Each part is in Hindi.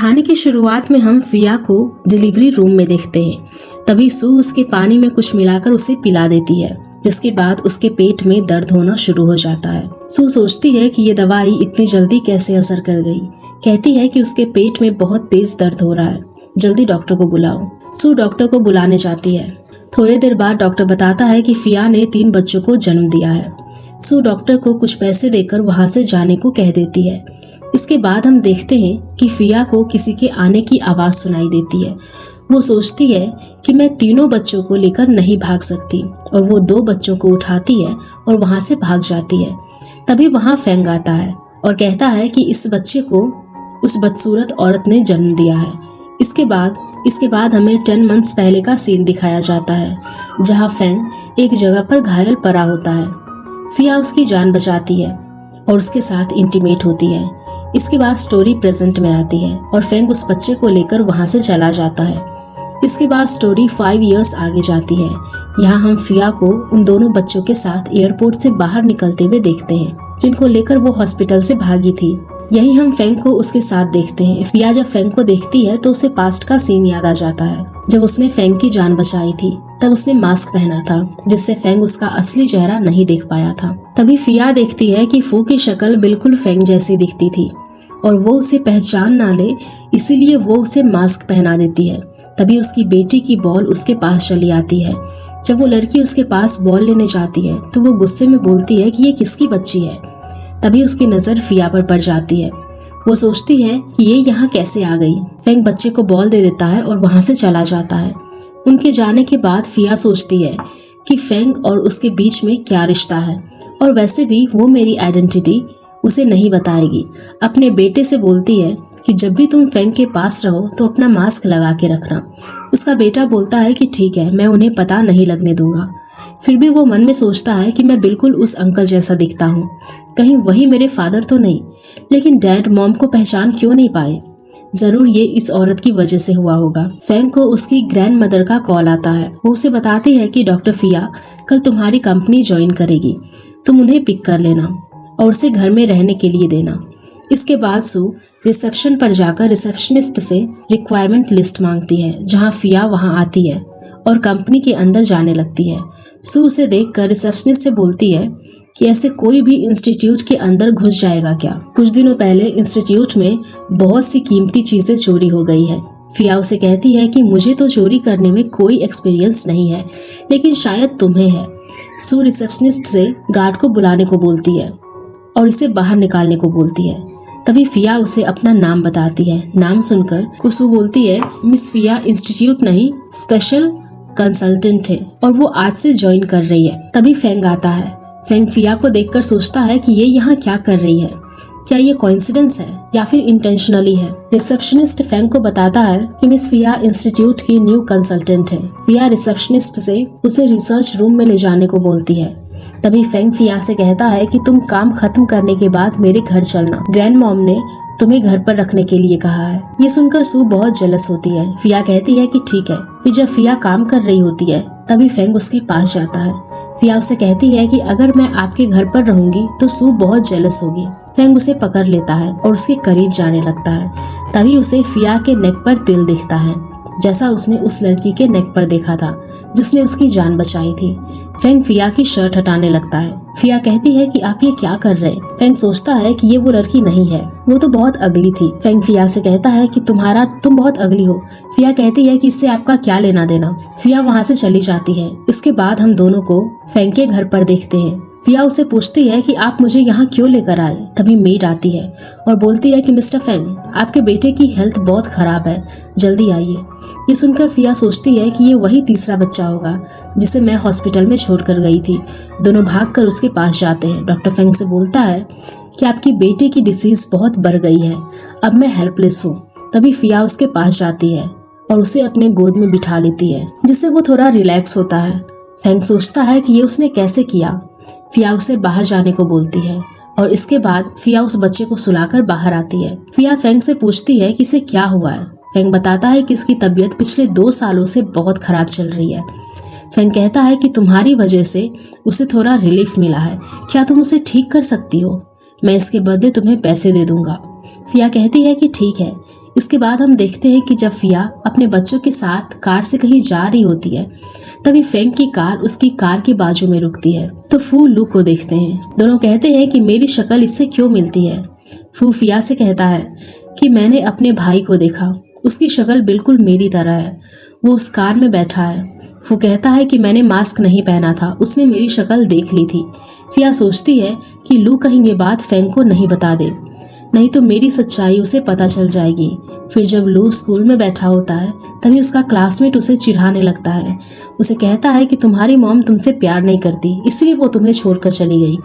कहानी की शुरुआत में हम फिया को डिलीवरी रूम में देखते हैं। तभी सू उसके पानी में कुछ मिलाकर उसे पिला देती है, जिसके बाद उसके पेट में दर्द होना शुरू हो जाता है। सू सोचती है कि ये दवाई इतनी जल्दी कैसे असर कर गई। कहती है कि उसके पेट में बहुत तेज दर्द हो रहा है, जल्दी डॉक्टर को बुलाओ। सू डॉक्टर को बुलाने जाती है। थोड़ी देर बाद डॉक्टर बताता है कि फिया ने 3 बच्चों को जन्म दिया है। सू डॉक्टर को कुछ पैसे देकर वहाँ से जाने को कह देती है। इसके बाद हम देखते हैं कि फिया को किसी के आने की आवाज़ सुनाई देती है। वो सोचती है कि मैं तीनों बच्चों को लेकर नहीं भाग सकती, और वो 2 बच्चों को उठाती है और वहाँ से भाग जाती है। तभी वहाँ फेंग आता है और कहता है कि इस बच्चे को उस बदसूरत औरत ने जन्म दिया है। इसके बाद हमें 10 मंथ्स पहले का सीन दिखाया जाता है, जहाँ फेंग एक जगह पर घायल पड़ा होता है। फिया उसकी जान बचाती है और उसके साथ इंटीमेट होती है। इसके बाद स्टोरी प्रेजेंट में आती है और फेंग उस बच्चे को लेकर वहां से चला जाता है। इसके बाद स्टोरी 5 इयर्स आगे जाती है। यहाँ हम फिया को उन दोनों बच्चों के साथ एयरपोर्ट से बाहर निकलते हुए देखते हैं, जिनको लेकर वो हॉस्पिटल से भागी थी। यही हम फेंग को उसके साथ देखते हैं। फिया जब फेंग को देखती है तो उसे पास्ट का सीन याद आ जाता है। जब उसने फेंग की जान बचाई थी तब उसने मास्क पहना था, जिससे फेंग उसका असली चेहरा नहीं देख पाया था। तभी फिया देखती है कि फू की शक्ल बिल्कुल फेंग जैसी दिखती थी और वो उसे पहचान ना ले, इसीलिए वो उसे मास्क पहना देती है। तभी उसकी बेटी की बॉल उसके पास चली आती है। जब वो लड़की उसके पास बॉल लेने जाती है तो वो गुस्से में बोलती है कि ये किसकी बच्ची है। तभी उसकी नजर फिया पर पड़ जाती है। वो सोचती है कि ये यहाँ कैसे आ गई। फेंग बच्चे को बॉल दे देता है और वहाँ से चला जाता है। उनके जाने के बाद फिया सोचती है कि फेंग और उसके बीच में क्या रिश्ता है, और वैसे भी वो मेरी आइडेंटिटी उसे नहीं बताएगी। अपने बेटे से बोलती है कि जब भी तुम फेंग के पास रहो तो अपना मास्क लगा के रखना। उसका बेटा बोलता है कि ठीक है, मैं उन्हें पता नहीं लगने दूंगा। फिर भी वो मन में सोचता है कि मैं बिल्कुल उस अंकल जैसा दिखता हूँ, कहीं वही मेरे फादर तो नहीं। लेकिन डैड मॉम को पहचान क्यों नहीं पाए? जरूर ये इस औरत की वजह से हुआ होगा। फेंग को उसकी ग्रैंड मदर का कॉल आता है। वो उसे बताती है कि डॉक्टर फिया कल तुम्हारी कंपनी ज्वाइन करेगी, तुम उन्हें पिक कर लेना और उसे घर में रहने के लिए देना। इसके बाद सू रिसेप्शन पर जाकर रिसेप्शनिस्ट से रिक्वायरमेंट लिस्ट मांगती है, जहां फिया वहां आती है और कंपनी के अंदर जाने लगती है। सू उसे देखकर रिसेप्शनिस्ट से बोलती है कि ऐसे कोई भी इंस्टीट्यूट के अंदर घुस जाएगा क्या? कुछ दिनों पहले इंस्टीट्यूट में बहुत सी कीमती चीजें चोरी हो गई है। फिया उसे कहती है कि मुझे तो चोरी करने में कोई एक्सपीरियंस नहीं है, लेकिन शायद तुम्हें है। सू रिसेप्शनिस्ट से गार्ड को बुलाने को बोलती है और इसे बाहर निकालने को बोलती है। तभी फिया उसे अपना नाम बताती है। नाम सुनकर कुसू बोलती है, मिस फिया इंस्टीट्यूट नहीं, स्पेशल कंसल्टेंट है और वो आज से ज्वाइन कर रही है। तभी फेंग आता है। फेंग फिया को देखकर सोचता है कि ये यहाँ क्या कर रही है, क्या ये कोइंसिडेंस है या फिर इंटेंशनली है। रिसेप्शनिस्ट फेंग को बताता है कि मिस फिया इंस्टीट्यूट की न्यू कंसल्टेंट है। फिया रिसेप्शनिस्ट से उसे रिसर्च रूम में ले जाने को बोलती है। तभी फेंग फिया से कहता है कि तुम काम खत्म करने के बाद मेरे घर चलना, ग्रैंड मॉम ने तुम्हें घर पर रखने के लिए कहा है। ये सुनकर सू बहुत जेलस होती है। फिया कहती है कि ठीक है। फिर जब फिया काम कर रही होती है तभी फेंग उसके पास जाता है। फिया उसे कहती है कि अगर मैं आपके घर पर रहूंगी तो सू बहुत जेलस होगी। फेंग उसे पकड़ लेता है और उसके करीब जाने लगता है। तभी उसे फिया के नेक पर तिल दिखता है, जैसा उसने उस लड़की के नेक पर देखा था जिसने उसकी जान बचाई थी। फेंग फिया की शर्ट हटाने लगता है। फिया कहती है कि आप ये क्या कर रहे हैं? फेंग सोचता है कि ये वो लड़की नहीं है, वो तो बहुत अगली थी। फेंग फिया से कहता है कि तुम बहुत अगली हो। फिया कहती है कि इससे आपका क्या लेना देना। फिया वहाँ से चली जाती है। इसके बाद हम दोनों को फेंग के घर पर देखते हैं। फिया उसे पूछती है कि आप मुझे यहाँ क्यों लेकर आए। तभी मेड आती है और बोलती है कि मिस्टर फेंग, आपके बेटे की हेल्थ बहुत खराब है, जल्दी आइए। ये सुनकर फिया सोचती है कि ये वही तीसरा बच्चा होगा जिसे मैं हॉस्पिटल में छोड़कर गई थी। दोनों भागकर उसके पास जाते हैं। डॉक्टर फेंग से बोलता है कि आपकी बेटे की डिसीज बहुत बढ़ गई है, अब मैं हेल्पलेस हूँ। तभी फिया उसके पास जाती है और उसे अपने गोद में बिठा लेती है, जिससे वो थोड़ा रिलैक्स होता है। फेंग सोचता है कि ये उसने कैसे किया। फिया उसे बाहर जाने को बोलती है और इसके बाद फिया उस बच्चे को सुलाकर बाहर आती है। फिया फेंग से पूछती है कि इसे क्या हुआ है। फेंग बताता है कि इसकी तबीयत पिछले 2 सालों से बहुत खराब चल रही है। फेंग कहता है कि तुम्हारी वजह से उसे थोड़ा रिलीफ मिला है, क्या तुम उसे ठीक कर सकती हो? मैं इसके बदले तुम्हें पैसे दे दूंगा। फिया कहती है कि ठीक है। इसके बाद हम देखते हैं कि जब फिया अपने बच्चों के साथ कार से कहीं जा रही होती है, तभी फेंग की कार उसकी कार के बाजू में रुकती है। तो फू लू को देखते हैं। दोनों कहते हैं कि मेरी शक्ल इससे क्यों मिलती है। फू फिया से कहता है कि मैंने अपने भाई को देखा, उसकी शक्ल बिल्कुल मेरी तरह है, वो उस कार में बैठा है। फू कहता है कि मैंने मास्क नहीं पहना था, उसने मेरी शक्ल देख ली थी। फिया सोचती है कि लू कहीं ये बात फेंग को नहीं बता दे, नहीं तो मेरी सच्चाई उसे पता चल जाएगी। फिर जब लू स्कूल में बैठा होता है, तभी उसका क्लासमेट उसे चिढ़ाने लगता है। उसे कहता है कि तुम्हारी मॉम तुमसे प्यार नहीं करती, इसलिए वो तुम्हें छोड़कर चली गई।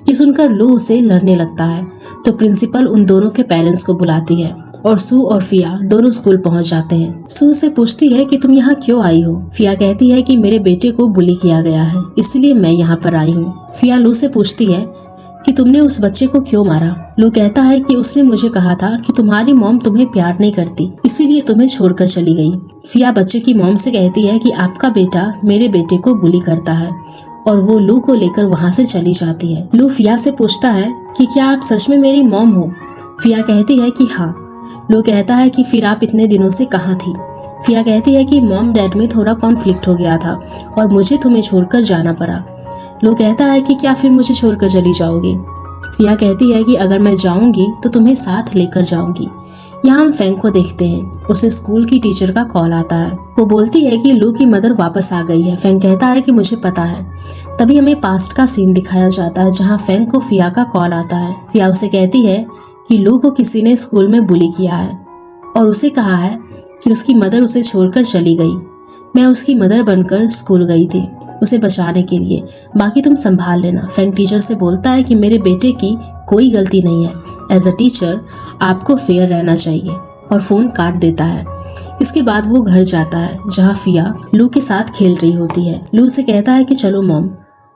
ये सुनकर लू उसे लड़ने लगता है। तो प्रिंसिपल उन दोनों के पेरेंट्स को बुलाती है और सू और फिया दोनों स्कूल पहुंच जाते हैं। सू से पूछती है कि तुम यहाँ क्यों आई हो। फिया कहती है कि मेरे बेटे को बुली किया गया है, इसलिए मैं यहाँ पर आई हूँ। फिया लू से पूछती है कि तुमने उस बच्चे को क्यों मारा। लू कहता है कि उसने मुझे कहा था कि तुम्हारी मॉम तुम्हें प्यार नहीं करती, इसीलिए तुम्हें छोड़कर चली गई। फिया बच्चे की मॉम से कहती है कि आपका बेटा मेरे बेटे को बुली करता है, और वो लू को लेकर वहाँ से चली जाती है। लू फिया से पूछता है कि क्या आप सच में मेरी मॉम हो। फिया कहती है कि हाँ। लू कहता है कि फिर आप इतने दिनों से कहाँ थी। फिया कहती है कि मॉम डैड में थोड़ा कॉन्फ्लिक्ट हो गया था और मुझे तुम्हें छोड़कर जाना पड़ा। लू कहता है कि क्या फिर मुझे छोड़कर चली जाओगी। फिया कहती है कि अगर मैं जाऊंगी तो तुम्हें साथ लेकर जाऊंगी। यहाँ हम फेंग को देखते हैं। उसे स्कूल की टीचर का कॉल आता है। वो बोलती है कि लू की मदर वापस आ गई है। फेंग कहता है कि मुझे पता है। तभी हमें पास्ट का सीन दिखाया जाता है, जहाँ फेंग को फिया का कॉल आता है। फिया उसे कहती है कि लू को किसी ने स्कूल में बुली किया है और उसे कहा है कि उसकी मदर उसे छोड़कर चली गई। मैं उसकी मदर बनकर स्कूल गई थी उसे बचाने के लिए, बाकी तुम संभाल लेना। फेंग टीचर से बोलता है कि मेरे बेटे की कोई गलती नहीं है, एज अ टीचर आपको फेयर रहना चाहिए, और फोन काट देता है। इसके बाद वो घर जाता है, जहाँ फिया लू के साथ खेल रही होती है। लू से कहता है कि चलो मॉम,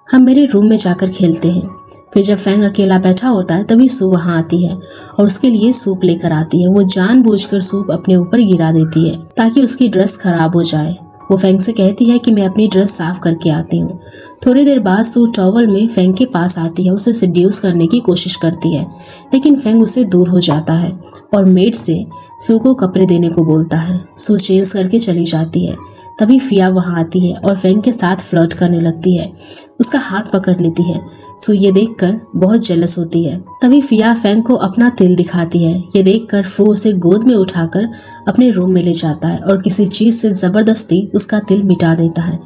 हम मेरे रूम में जाकर खेलते हैं। फिर जब फेंग अकेला बैठा होता है, तभी सू वहाँ आती है और उसके लिए सूप लेकर आती है। वो जानबूझकर सूप अपने ऊपर गिरा देती है ताकि उसकी ड्रेस खराब हो जाए। वो फेंग से कहती है कि मैं अपनी ड्रेस साफ करके आती हूँ। थोड़ी देर बाद सू टॉवल में फेंग के पास आती है, उसे सेड्यूस करने की कोशिश करती है, लेकिन फेंग उससे दूर हो जाता है और मेड से सू को कपड़े देने को बोलता है। सू चेंज करके चली जाती है। तभी फिया वहाँ आती है और फेंग के साथ फ्लर्ट करने लगती है, उसका हाथ पकड़ लेती है। सू ये देखकर बहुत जेलस होती है। तभी फिया फेंग को अपना तिल दिखाती है। ये देखकर फू उसे गोद में उठाकर अपने रूम में ले जाता है और किसी चीज से जबरदस्ती उसका तिल मिटा देता है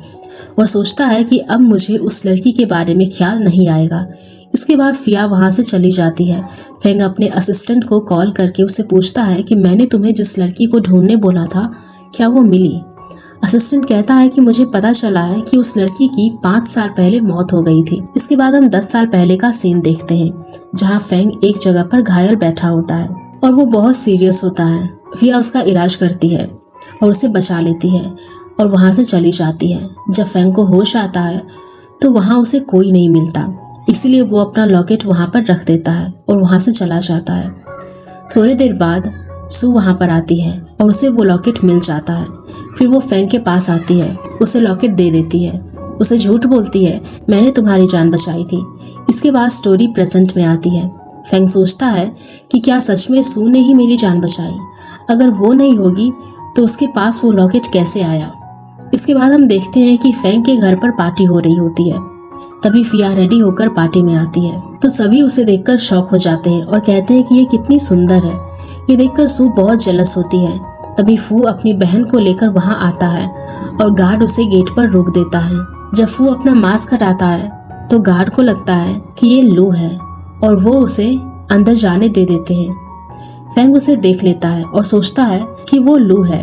और सोचता है कि अब मुझे उस लड़की के बारे में ख्याल नहीं आएगा। इसके बाद फिया वहाँ से चली जाती है। फेंग अपने असिस्टेंट को कॉल करके उससे पूछता है कि मैंने तुम्हें जिस लड़की को ढूंढने बोला था, क्या वो मिली। असिस्टेंट कहता है कि मुझे पता चला है कि उस लड़की की 5 साल पहले मौत हो गई थी। इसके बाद हम 10 साल पहले का सीन देखते हैं, जहाँ फेंग एक जगह पर घायल बैठा होता है और वो बहुत सीरियस होता है। फिया उसका इलाज करती है और उसे बचा लेती है और वहाँ से चली जाती है। जब फेंग को होश आता है तो वहाँ उसे कोई नहीं मिलता, इसलिए वो अपना लॉकेट वहाँ पर रख देता है और वहाँ से चला जाता है। थोड़ी देर बाद सू वहाँ पर आती है और उसे वो लॉकेट मिल जाता है। फिर वो फेंग के पास आती है, उसे लॉकेट दे देती है, उसे झूठ बोलती है मैंने तुम्हारी जान बचाई थी। इसके बाद स्टोरी प्रेजेंट में आती है। फेंग सोचता है कि क्या सच में सू ने ही मेरी जान बचाई, अगर वो नहीं होगी तो उसके पास वो लॉकेट कैसे आया। इसके बाद हम देखते हैं कि फेंग के घर पर पार्टी हो रही होती है। तभी फिया रेडी होकर पार्टी में आती है तो सभी उसे देखकर शॉक हो जाते हैं और कहते हैं कि ये कितनी सुंदर है। ये देखकर सू बहुत जेलस होती है। तभी फू अपनी बहन को लेकर वहां आता है और गार्ड उसे गेट पर रोक देता है। जब फू अपना मास्क हटाता है तो गार्ड को लगता है कि ये लू है और वो उसे अंदर जाने दे देते हैं। फेंग उसे देख लेता है और सोचता है कि वो लू है,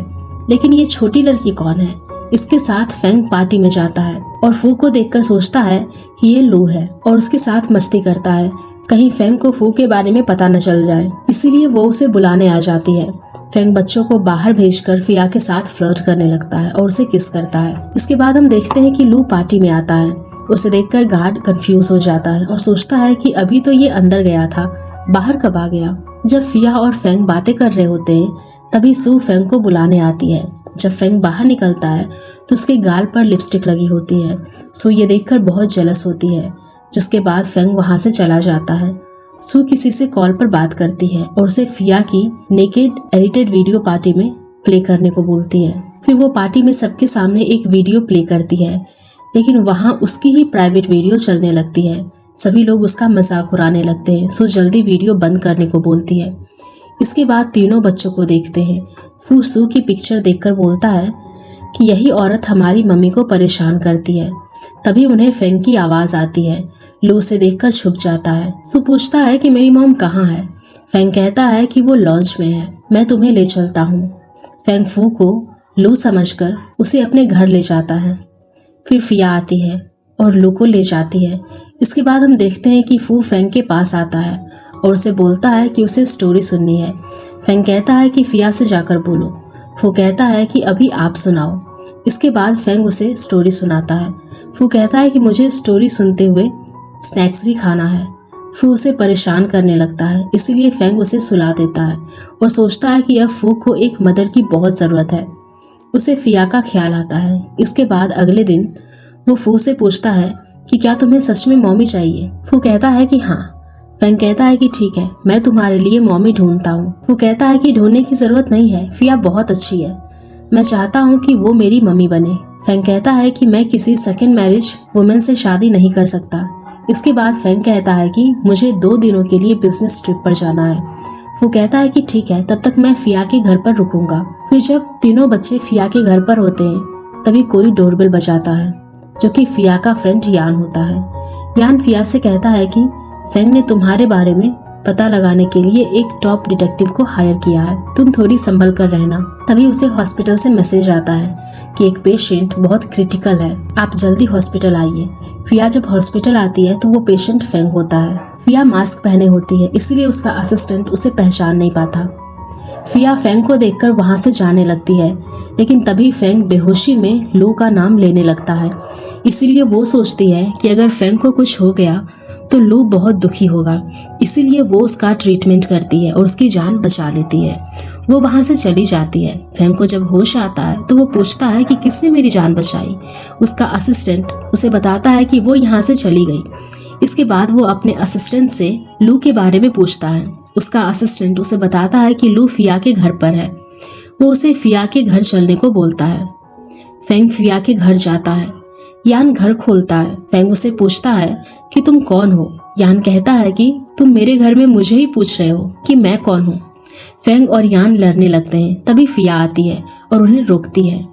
लेकिन ये छोटी लड़की कौन है। इसके साथ फेंग पार्टी में जाता है और फू को देखकर सोचता है कि ये लू है और उसके साथ मस्ती करता है, कहीं फेंग को फू के बारे में पता न चल जाए, इसीलिए वो उसे बुलाने आ जाती है। फेंग बच्चों को बाहर भेजकर फिया के साथ फ्लर्ट करने लगता है और उसे किस करता है। इसके बाद हम देखते हैं कि लू पार्टी में आता है। उसे देखकर गार्ड कंफ्यूज हो जाता है और सोचता है कि अभी तो ये अंदर गया था, बाहर कब आ गया। जब फिया और फेंग बातें कर रहे होते हैं तभी सू फेंग को बुलाने आती है। जब फेंग बाहर निकलता है तो उसके गाल पर लिपस्टिक लगी होती है। सू ये देखकर बहुत जेलस होती है, जिसके बाद फेंग वहां से चला जाता है सू किसी से कॉल पर बात करती है और उसे फिया की नेकेड एडिटेड वीडियो पार्टी में प्ले करने को बोलती है। फिर वो पार्टी में सबके सामने एक वीडियो प्ले करती है, लेकिन वहाँ उसकी ही प्राइवेट वीडियो चलने लगती है। सभी लोग उसका मजाक उड़ाने लगते हैं। सू जल्दी वीडियो बंद करने को बोलती है। इसके बाद तीनों बच्चों को देखते हैं। फू सू की पिक्चर देखकर बोलता है कि यही औरत हमारी मम्मी को परेशान करती है। तभी उन्हें फेंग की आवाज़ आती है। लू उसे देखकर छुप जाता है। सू पूछता है कि मेरी मॉम कहाँ है। फेंग कहता है कि वो लॉन्च में है, मैं तुम्हें ले चलता हूँ। फेंग फू को लू समझकर उसे अपने घर ले जाता है। फिर फिया आती है और लू को ले जाती है। इसके बाद हम देखते हैं कि फू फेंग के पास आता है और उसे बोलता है कि उसे स्टोरी सुननी है। फेंग कहता है कि फिया से जाकर बोलो। फू कहता है कि अभी आप सुनाओ। इसके बाद फेंग उसे स्टोरी सुनाता है। फू कहता है कि मुझे स्टोरी सुनते हुए स्नैक्स भी खाना है। फू उसे परेशान करने लगता है, इसीलिए फेंग उसे सुला देता है और सोचता है कि अब फू को एक मदर की बहुत ज़रूरत है। उसे फिया का ख्याल आता है। इसके बाद अगले दिन वो फू से पूछता है कि क्या तुम्हें सच में मॉमी चाहिए। फू कहता है कि हाँ। फेंग कहता है कि ठीक है, मैं तुम्हारे लिए मॉमी ढूंढता हूँ। फू कहता है कि ढूंढने की जरूरत नहीं है, फिया बहुत अच्छी है, मैं चाहता हूँ कि वो मेरी मम्मी बने। फेंग कहता है कि मैं किसी सेकेंड मैरिज वुमेन से शादी नहीं कर सकता। इसके बाद फेंग कहता है कि मुझे 2 दिनों के लिए बिजनेस ट्रिप पर जाना है। वो कहता है कि ठीक है, तब तक मैं फिया के घर पर रुकूंगा। फिर जब तीनों बच्चे फिया के घर पर होते हैं तभी कोई डोरबेल बजाता है, जो कि फिया का फ्रेंड यान होता है। यान फिया से कहता है कि फेंग ने तुम्हारे बारे में पता लगाने के लिए एक टॉप डिटेक्टिव को हायर किया है, तुम थोड़ी संभल कर रहना। तभी उसे हॉस्पिटल से मैसेज आता है कि एक पेशेंट बहुत क्रिटिकल है, आप जल्दी हॉस्पिटल आइए। फिया जब हॉस्पिटल आती है तो वो पेशेंट फेंग होता है। फिया मास्क पहने होती है, इसलिए उसका असिस्टेंट उसे पहचान नहीं पाता। फिया फेंग को देखकर वहां से जाने लगती है, लेकिन तभी फेंग बेहोशी में लू का नाम लेने लगता है। इसीलिए वो सोचती है कि अगर फेंग को कुछ हो गया तो लू बहुत दुखी होगा, इसीलिए वो उसका ट्रीटमेंट करती है और उसकी जान बचा लेती है। वो वहां से चली जाती है। फेंग को जब होश आता है तो वो पूछता है कि किसने मेरी जान बचाई। उसका असिस्टेंट उसे बताता है कि वो यहाँ से चली गई। इसके बाद वो अपने असिस्टेंट से लू के बारे में पूछता है। उसका असिस्टेंट उसे बताता है कि लू फिया के घर पर है। वो उसे फिया के घर चलने को बोलता है। फेंग फिया के घर जाता है। यान घर खोलता है। फेंग उसे पूछता है कि तुम कौन हो। यान कहता है कि तुम मेरे घर में मुझे ही पूछ रहे हो कि मैं कौन हूँ। फेंग और यान लड़ने लगते हैं। तभी फिया आती है और उन्हें रोकती है।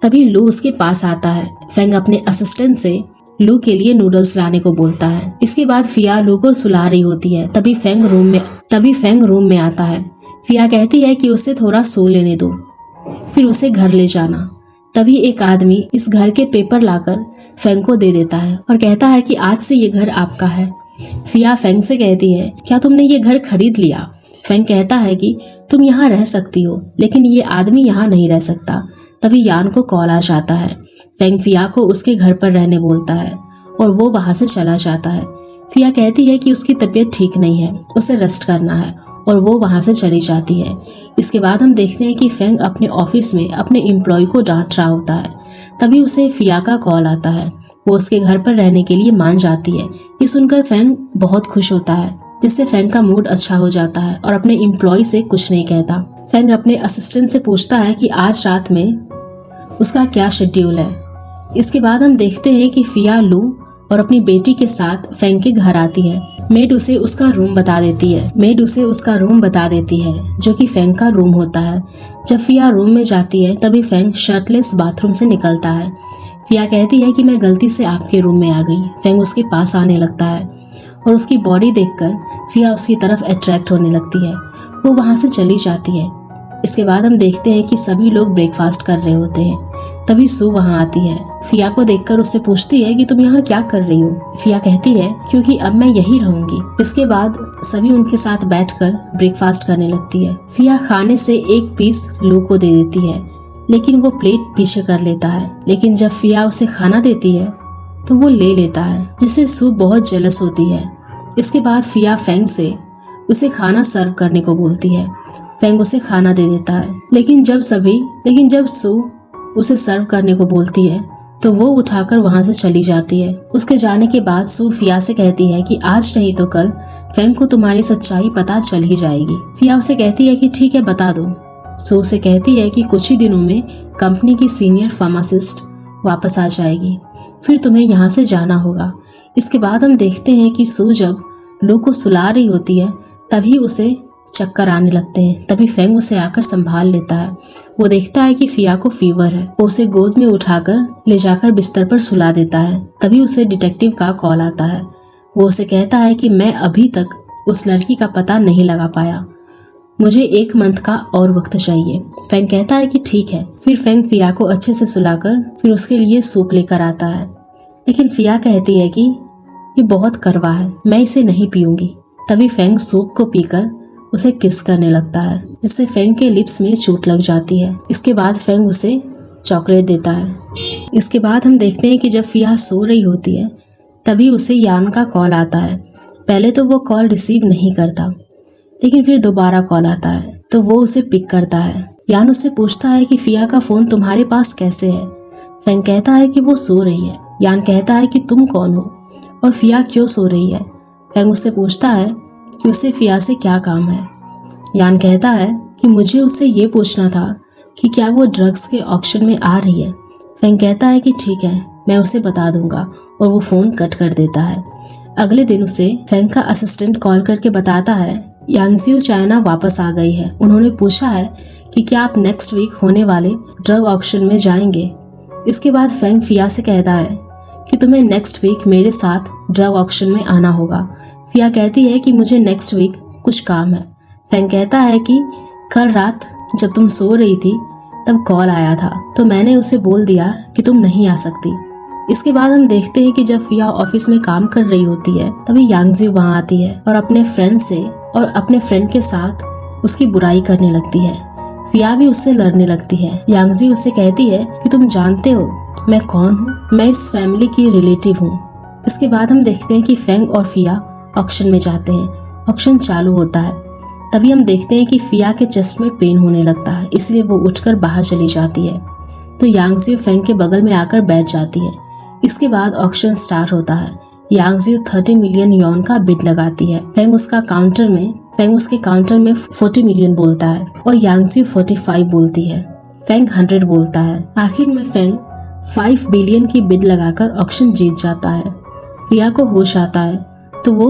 तभी लू उसके पास आता है। फेंग अपने असिस्टेंट से लू के लिए नूडल्स लाने को बोलता है। इसके बाद फिया लू को सुला रही होती है। तभी फेंग रूम में आता है। फिया कहती है कि उसे थोड़ा सो लेने दो, फिर उसे घर ले जाना। तभी एक आदमी इस घर के पेपर लाकर फेंग को दे देता है और कहता है कि आज से ये घर आपका है। फिया फेंग से कहती है, क्या तुमने ये घर खरीद लिया। फेंग कहता है कि तुम यहाँ रह सकती हो, लेकिन ये आदमी यहाँ नहीं रह सकता। तभी यान को कॉल आ जाता है। फेंग फिया को उसके घर पर रहने बोलता है और वो वहां से चला जाता है। फिया कहती है कि उसकी तबीयत ठीक नहीं है, उसे रेस्ट करना है और वो वहां से चली जाती है। इसके बाद हम देखते हैं कि फेंग अपने ऑफिस में अपने एम्प्लॉय को डांट रहा होता है। तभी उसे फिया का कॉल आता है। वो उसके घर पर रहने के लिए मान जाती है। ये सुनकर फेंग बहुत खुश होता है, जिससे फेंग का मूड अच्छा हो जाता है और अपने एम्प्लॉय से कुछ नहीं कहता। फेंग अपने असिस्टेंट से पूछता है कि आज रात में उसका क्या शेड्यूल है। इसके बाद हम देखते हैं कि फिया लू और अपनी बेटी के साथ फेंग के घर आती है। मेड उसे उसका रूम बता देती है जो कि फेंग का रूम होता है। जब फिया रूम में जाती है तभी फेंग शर्टलेस बाथरूम से निकलता है। फिया कहती है कि मैं गलती से आपके रूम में आ गई। फेंग उसके पास आने लगता है और उसकी बॉडी देखकर फिया उसकी तरफ अट्रैक्ट होने लगती है। वो वहां से चली जाती है। इसके बाद हम देखते हैं कि सभी लोग ब्रेकफास्ट कर रहे होते हैं। तभी सू वहां आती है। फिया को देखकर उससे पूछती है कि तुम यहाँ क्या कर रही हो। फिया कहती है क्योंकि अब मैं यही रहूंगी। इसके बाद सभी उनके साथ बैठकर ब्रेकफास्ट करने लगती है। फिया खाने से एक पीस लू को दे देती है, लेकिन वो प्लेट पीछे कर लेता है। लेकिन जब फिया उसे खाना देती है तो वो ले लेता है, जिससे सू बहुत जेलस होती है। इसके बाद फिया फेंग से उसे खाना सर्व करने को बोलती है। फेंग उसे खाना दे देता है, लेकिन जब सू उसे सर्व करने को बोलती है तो वो उठाकर वहां से चली जाती है। उसके जाने के बाद सू फिया से कहती है कि आज नहीं तो कल फेंग को तुम्हारी सच्चाई पता चल ही जाएगी। फिया उसे कहती है कि ठीक है, बता दो। सू उसे कहती है कि कुछ ही दिनों में कंपनी की सीनियर फार्मासिस्ट वापस आ जाएगी, फिर तुम्हें यहाँ से जाना होगा। इसके बाद हम देखते हैं कि सू जब लू को सुला रही होती है तभी उसे चक्कर आने लगते हैं। तभी फेंग उसे आकर संभाल लेता है। वो देखता है कि फिया को फीवर है। वो उसे गोद में उठाकर ले जाकर बिस्तर पर सुला देता है। तभी उसे डिटेक्टिव का कॉल आता है। वो उसे कहता है कि मैं अभी तक उस लड़की का पता नहीं लगा पाया, मुझे 1 मंथ का और वक्त चाहिए। फेंग कहता है कि ठीक है। फिर फेंग फिया को अच्छे से सुलाकर फिर उसके लिए सूप लेकर आता है, लेकिन फिया कहती है कि ये बहुत कड़वा है, मैं इसे नहीं पीऊंगी। तभी फेंग सूप को पीकर उसे किस करने लगता है, जिससे फेंग के लिप्स में चोट लग जाती है। इसके बाद फेंग उसे चॉकलेट देता है। इसके बाद हम देखते हैं कि जब फिया सो रही होती है तभी उसे यान का कॉल आता है। पहले तो वो कॉल रिसीव नहीं करता, लेकिन फिर दोबारा कॉल आता है तो वो उसे पिक करता है। यान उससे पूछता है कि फिया का फोन तुम्हारे पास कैसे है। फेंग कहता है कि वो सो रही है। यान कहता है कि तुम कौन हो और फिया क्यों सो रही है। फेंग उससे पूछता है कि उसे फिया से क्या काम है। यान कहता है कि मुझे उससे ये पूछना था कि क्या वो ड्रग्स के ऑक्शन में आ रही है। फेंग कहता है कि ठीक है, मैं उसे बता दूंगा, और वो फोन कट कर देता है। अगले दिन उसे फेंग का असिस्टेंट कॉल करके बताता है यांगजियो चाइना वापस आ गई है। उन्होंने पूछा है कि क्या आप नेक्स्ट वीक होने वाले ड्रग ऑक्शन में जाएंगे। इसके बाद फेंग फिया से कहता है कि तुम्हें नेक्स्ट वीक मेरे साथ ड्रग ऑक्शन में आना होगा। फिया कहती है कि मुझे नेक्स्ट वीक कुछ काम है। फेंग कहता है कि कल रात जब तुम सो रही थी तब कॉल आया था, तो मैंने उसे बोल दिया कि तुम नहीं आ सकती। इसके बाद हम देखते हैं कि जब फिया ऑफिस में काम कर रही होती है तभी यांगजियो वहाँ आती है और अपने फ्रेंड के साथ उसकी बुराई करने लगती है। फिया भी उससे लड़ने लगती है। यांगजियो उससे कहती है कि तुम जानते हो मैं कौन हूँ, मैं इस फैमिली की रिलेटिव हूँ। इसके बाद हम देखते हैं कि फेंग और फिया ऑक्शन में जाते हैं। ऑक्शन चालू होता है। तभी हम देखते हैं कि फिया के चेस्ट में पेन होने लगता है, इसलिए वो उठकर बाहर चली जाती है। तो यांगजियो फेंग के बगल में आकर बैठ जाती है। इसके बाद ऑक्शन स्टार्ट होता है। यांगजियो 30 मिलियन यॉन का बिड लगाती है। फेंग उसके काउंटर में 40 मिलियन बोलता है और यांगजियो 45 बोलती है। फेंग 100 बोलता है। आखिर में फेंग 5 बिलियन की बिड लगाकर ऑक्शन जीत जाता है। फिया को होश आता है तो वो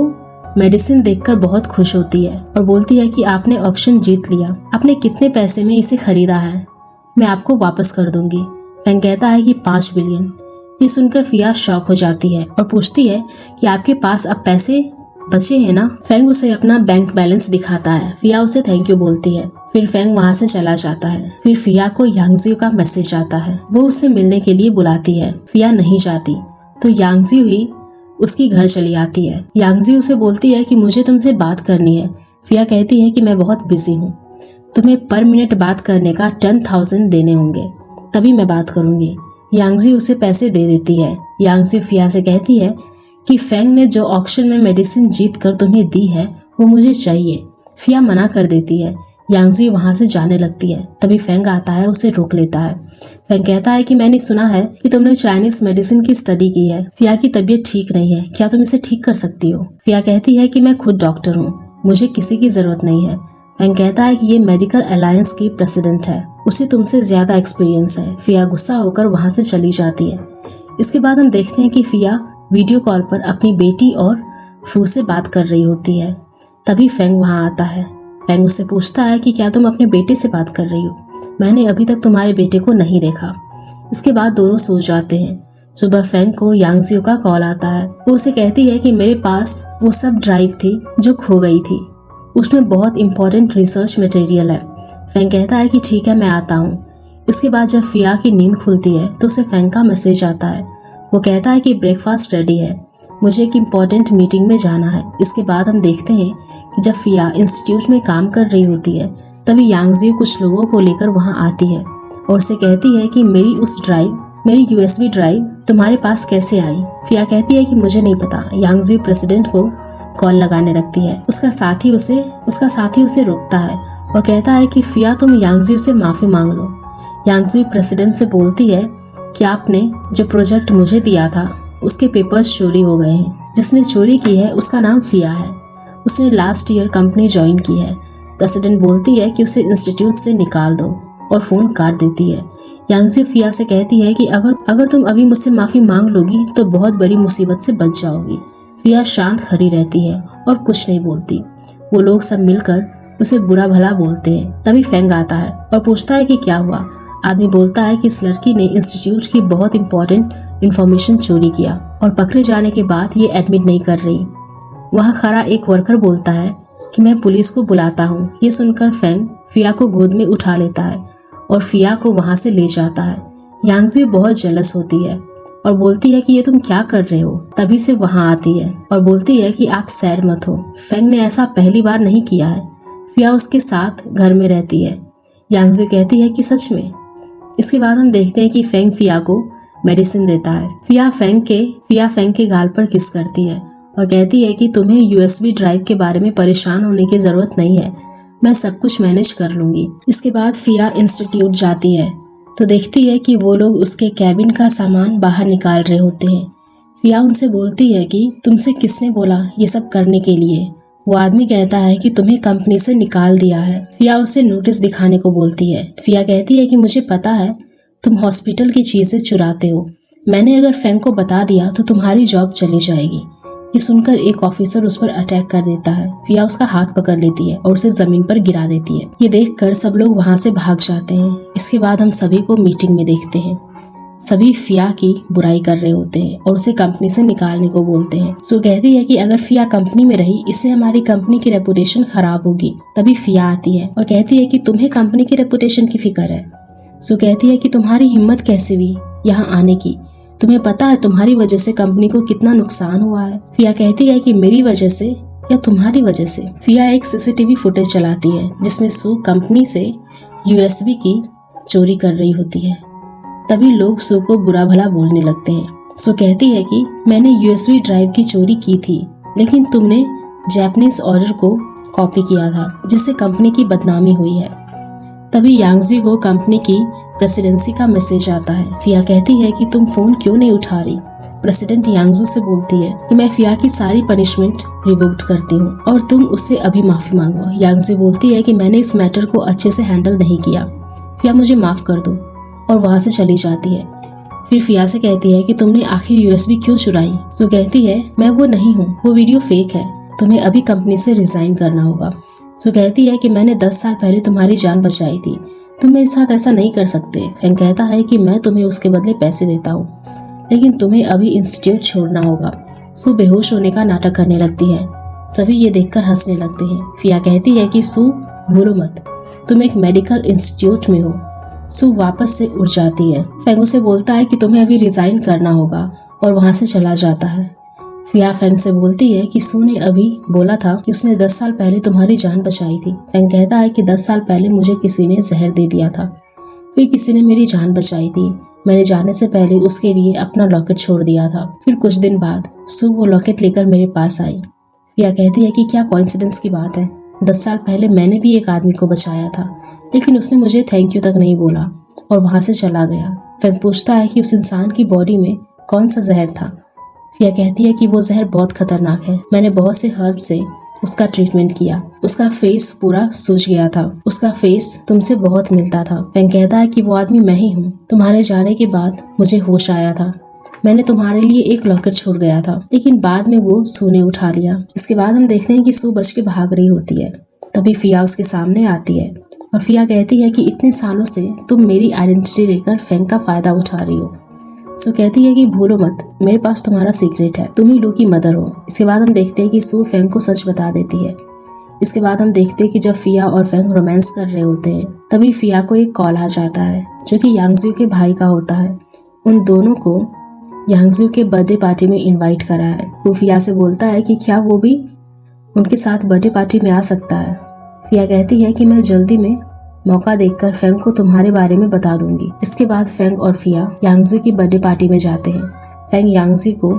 मेडिसिन देखकर बहुत खुश होती है और बोलती है कि आपने ऑक्शन जीत लिया, आपने कितने पैसे में इसे खरीदा है, मैं आपको वापस कर दूंगी। फेंग कहता है कि 5 बिलियन। ये सुनकर फिया शॉक हो जाती है और पूछती है कि आपके पास अब पैसे बचे हैं ना। फेंग उसे अपना बैंक बैलेंस दिखाता है। फिया उसे थैंक यू बोलती है। फिर फेंग वहाँ से चला जाता है। फिर फिया को यांगजियो का मैसेज आता है। वो उससे मिलने के लिए बुलाती है। फिया नहीं जाती तो यांगजियो ही उसकी घर चली आती है। यांगजियो उसे बोलती है कि मुझे तुमसे बात करनी है। फिया कहती है कि मैं बहुत बिजी हूँ, तुम्हें पर मिनट बात करने का 10,000 देने होंगे, तभी मैं बात करूंगी। यांगजियो उसे पैसे दे देती है। यांगजियो फिया से कहती है कि फेंग ने जो ऑक्शन में मेडिसिन जीत कर तुम्हें दी है वो मुझे चाहिए। फिया मना कर देती है। यांगजियो वहाँ से जाने लगती है। तभी फेंग आता है, उसे रोक लेता है। फेंग कहता है कि मैंने सुना है कि तुमने चाइनीज मेडिसिन की स्टडी की है। फिया की तबीयत ठीक नहीं है, क्या तुम इसे ठीक कर सकती हो। फिया कहती है कि मैं खुद डॉक्टर हूँ, मुझे किसी की जरूरत नहीं है। फेंग कहता है कि ये मेडिकल अलायंस की प्रेसिडेंट है, उसे तुमसे ज्यादा एक्सपीरियंस है। फिया गुस्सा होकर वहाँ से चली जाती है। इसके बाद हम देखते हैं कि फिया वीडियो कॉल पर अपनी बेटी और फू से बात कर रही होती है। तभी फेंग वहाँ आता है। फेंग उससे पूछता है कि क्या तुम अपने बेटे से बात कर रही हो, मैंने अभी तक तुम्हारे बेटे को नहीं देखा। इसके बाद दोनों सो जाते हैं। सुबह फेंग को यांगजियो का कॉल आता है। वो उसे कहती है कि मेरे पास वो सब ड्राइव थी जो खो गई थी, उसमें बहुत इंपॉर्टेंट रिसर्च मटेरियल है। फेंग कहता है कि ठीक है, मैं आता हूँ। इसके बाद जब फिया की नींद खुलती है तो उसे फेंग का मैसेज आता है। वो कहता है कि ब्रेकफास्ट रेडी है, मुझे एक इम्पॉर्टेंट मीटिंग में जाना है। इसके बाद हम देखते हैं कि जब फिया इंस्टीट्यूट में काम कर रही होती है तभी यांगजियो कुछ लोगों को लेकर वहाँ आती है और उसे कहती है कि मेरी USB ड्राइव तुम्हारे पास कैसे आई। फिया कहती है कि मुझे नहीं पता। यांगजियो प्रेसिडेंट को कॉल लगाने लगती है। उसका साथी उसे रोकता है और कहता है कि फिया तुम यांगजियो से माफी मांग लो। यांगजियो प्रेसिडेंट से बोलती है कि आपने जो प्रोजेक्ट मुझे दिया था उसके पेपर्स चोरी हो गए हैं, जिसने चोरी की है उसका नाम फिया है। उसने लास्ट ईयर कंपनी ज्वाइन की है। प्रेसिडेंट बोलती है कि उसे इंस्टीट्यूट से निकाल दो और फोन काट देती है। यांगजी फिया से कहती है कि अगर तुम अभी मुझसे माफी मांग लोगी तो बहुत बड़ी मुसीबत से बच जाओगी। फिया शांत खड़ी रहती है और कुछ नहीं बोलती। वो लोग सब मिलकर उसे बुरा भला बोलते हैं। तभी फेंग आता है और पूछता है कि क्या हुआ। आदमी बोलता है कि इस लड़की ने इंस्टीट्यूट की बहुत इंपॉर्टेंट इंफॉर्मेशन चोरी किया और पकड़े जाने के बाद ये एडमिट नहीं कर रही। वहाँ खड़ा एक वर्कर बोलता है कि मैं पुलिस को बुलाता हूँ। ये सुनकर फेंग फिया को गोद में उठा लेता है और फिया को वहाँ से ले जाता है। यांगजी बहुत जेलस होती है और बोलती है कि ये तुम क्या कर रहे हो। तभी से वहाँ आती है और बोलती है कि आप सैड मत हो, फेंग ने ऐसा पहली बार नहीं किया है। फिया उसके साथ घर में रहती है। यांगजी कहती है कि सच में। इसके बाद हम देखते हैं कि फेंग फिया को मेडिसिन देता है। फिया फेंग के गाल पर किस करती है और कहती है कि तुम्हें यूएसबी ड्राइव के बारे में परेशान होने की जरूरत नहीं है, मैं सब कुछ मैनेज कर लूंगी। इसके बाद फिया इंस्टीट्यूट जाती है तो देखती है कि वो लोग उसके कैबिन का सामान बाहर निकाल रहे होते हैं। फिया उनसे बोलती है कि तुमसे किसने बोला ये सब करने के लिए। वो आदमी कहता है कि तुम्हें कंपनी से निकाल दिया है। फिया उसे नोटिस दिखाने को बोलती है। फिया कहती है कि मुझे पता है तुम हॉस्पिटल की चीजें चुराते हो, मैंने अगर फेंग को बता दिया तो तुम्हारी जॉब चली जाएगी। ये सुनकर एक ऑफिसर उस पर अटैक कर देता है। फिया उसका हाथ पकड़ लेती है और उसे जमीन पर गिरा देती है। ये देखकर सब लोग वहाँ से भाग जाते हैं। इसके बाद हम सभी को मीटिंग में देखते हैं। सभी फिया की बुराई कर रहे होते हैं और उसे कंपनी से निकालने को बोलते हैं। सो कहती है कि अगर फिया कंपनी में रही इससे हमारी कंपनी की रेपुटेशन खराब होगी। तभी फिया आती है और कहती है कि तुम्हें कंपनी की रेपुटेशन की फिक्र है। सो कहती है कि तुम्हारी हिम्मत कैसे हुई यहाँ आने की, तुम्हें पता है तुम्हारी वजह से कंपनी को कितना नुकसान हुआ है। फिया कहती है कि मेरी वजह से या तुम्हारी वजह से। फिया एक सीसीटीवी फुटेज चलाती है जिसमें सू कंपनी से यूएसबी की चोरी कर रही होती है। तभी लोग सू को बुरा भला बोलने लगते हैं। सू कहती है कि मैंने यूएसबी ड्राइव की चोरी की थी, लेकिन तुमने जापानीज ऑर्डर को कॉपी किया था जिससे कंपनी की बदनामी हुई है। तभी यांगजी को कंपनी की प्रेसिडेंसी का मैसेज आता है। फिया कहती है कि तुम फोन क्यों नहीं उठा रही। प्रेसिडेंट यांगजू से बोलती है कि मैं फिया की सारी पनिशमेंट रिवोक्ड करती हूँ और तुम उससे अभी माफी मांगो। यांगजी बोलती है कि मैंने इस मैटर को अच्छे से हैंडल नहीं किया, फिया मुझे माफ कर दो, और वहाँ से चली जाती है। फिर फिया से कहती है कि तुमने आखिर यूएसबी क्यों चुराई। तो कहती है मैं वो नहीं हूँ, वो वीडियो फेक है, तुम्हें अभी कंपनी से रिजाइन करना होगा। सो कहती है कि मैंने 10 साल पहले तुम्हारी जान बचाई थी, तुम मेरे साथ ऐसा नहीं कर सकते। फेंग कहता है कि मैं तुम्हें उसके बदले पैसे देता हूँ, लेकिन तुम्हें अभी इंस्टीट्यूट छोड़ना होगा। सू बेहोश होने का नाटक करने लगती है। सभी ये देखकर हंसने लगते हैं। फिया कहती है कि सू भूलो मत, तुम एक मेडिकल इंस्टीट्यूट में हो। सू वापस से उठ जाती है। फेंग उसे बोलता है कि तुम्हें अभी रिजाइन करना होगा और वहाँ से चला जाता है। फिया फेंग से बोलती है कि सू ने अभी बोला था कि उसने 10 साल पहले तुम्हारी जान बचाई थी। फेंग कहता है कि 10 साल पहले मुझे किसी ने जहर दे दिया था, फिर किसी ने मेरी जान बचाई थी। मैंने जाने से पहले उसके लिए अपना लॉकेट छोड़ दिया था। फिर कुछ दिन बाद सू वो लॉकेट लेकर मेरे पास आई। फिया कहती है कि क्या कोइंसिडेंस की बात है, 10 साल पहले मैंने भी एक आदमी को बचाया था, लेकिन उसने मुझे थैंक यू तक नहीं बोला और वहाँ से चला गया। फेंग पूछता है कि उस इंसान की बॉडी में कौन सा जहर था। फिया कहती है कि वो जहर बहुत खतरनाक है, मैंने बहुत से हर्ब से उसका ट्रीटमेंट किया, उसका फेस पूरा सूज गया था, उसका फेस तुमसे बहुत मिलता था। फेंग कहता है कि वो आदमी मैं ही हूँ, तुम्हारे जाने के बाद मुझे होश आया था, मैंने तुम्हारे लिए एक लॉकेट छोड़ गया था, लेकिन बाद में वो सू ने उठा लिया। इसके बाद हम देखते हैं कि सू बच के भाग रही होती है। तभी फिया उसके सामने आती है और फिया कहती है कि इतने सालों से तुम मेरी आइडेंटिटी लेकर फेंग का फायदा उठा रही हो। सू कहती है कि भूलो मत, मेरे पास तुम्हारा सीक्रेट है, तुम ही लू की मदर हो। इसके बाद हम देखते हैं कि सू फेंग को सच बता देती है। इसके बाद हम देखते हैं कि जब फिया और फेंग रोमांस कर रहे होते हैं तभी फिया को एक कॉल आ जाता है जो कि यांगजी के भाई का होता है। उन दोनों को यांगजी के बर्थडे पार्टी में इनवाइट करा है। वो फिया से बोलता है कि क्या वो भी उनके साथ बर्थडे पार्टी में आ सकता है। फिया कहती है कि मैं जल्दी में मौका देखकर फेंग को तुम्हारे बारे में बता दूंगी। इसके बाद फेंग और फिया यांगजी की बर्थडे पार्टी में जाते हैं। फेंग यांगजी को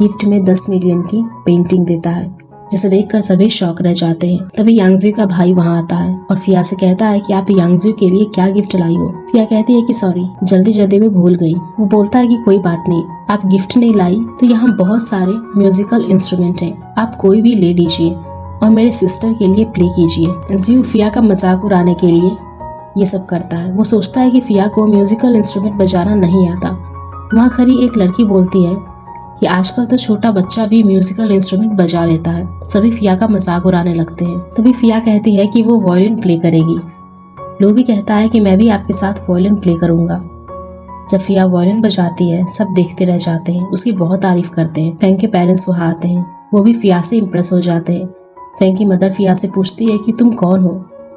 गिफ्ट में 10 मिलियन की पेंटिंग देता है, जिसे देखकर सभी शॉक रह जाते हैं। तभी यांगजी का भाई वहाँ आता है और फिया से कहता है कि आप यांगजी के लिए क्या गिफ्ट लाई हो। फिया कहती है कि सॉरी, जल्दी में भूल गई। वो बोलता है कि कोई बात नहीं, आप गिफ्ट नहीं लाई तो यहाँ बहुत सारे म्यूजिकल इंस्ट्रूमेंट हैं, आप कोई भी ले लीजिए। और मेरे सिस्टर के लिए प्ले कीजिए। जियो फिया का मजाक उड़ाने के लिए ये सब करता है। वो सोचता है कि फिया को म्यूजिकल इंस्ट्रूमेंट बजाना नहीं आता। वहाँ खड़ी एक लड़की बोलती है कि आजकल तो छोटा बच्चा भी म्यूजिकल इंस्ट्रूमेंट बजा लेता है। सभी फिया का मजाक उड़ाने लगते हैं। तभी फिया कहती है कि वो वायलिन प्ले करेगी। लो भी कहता है कि मैं भी आपके साथ वायलिन प्ले करूंगा। जब फिया वायलिन बजाती है सब देखते रह जाते हैं, उसकी बहुत तारीफ करते हैं। फेंग के पेरेंट्स वहाँ आते हैं, वो भी फिया से इम्प्रेस हो जाते हैं। फेंग की मदर फिया से पूछती है कि तुम कौन हो।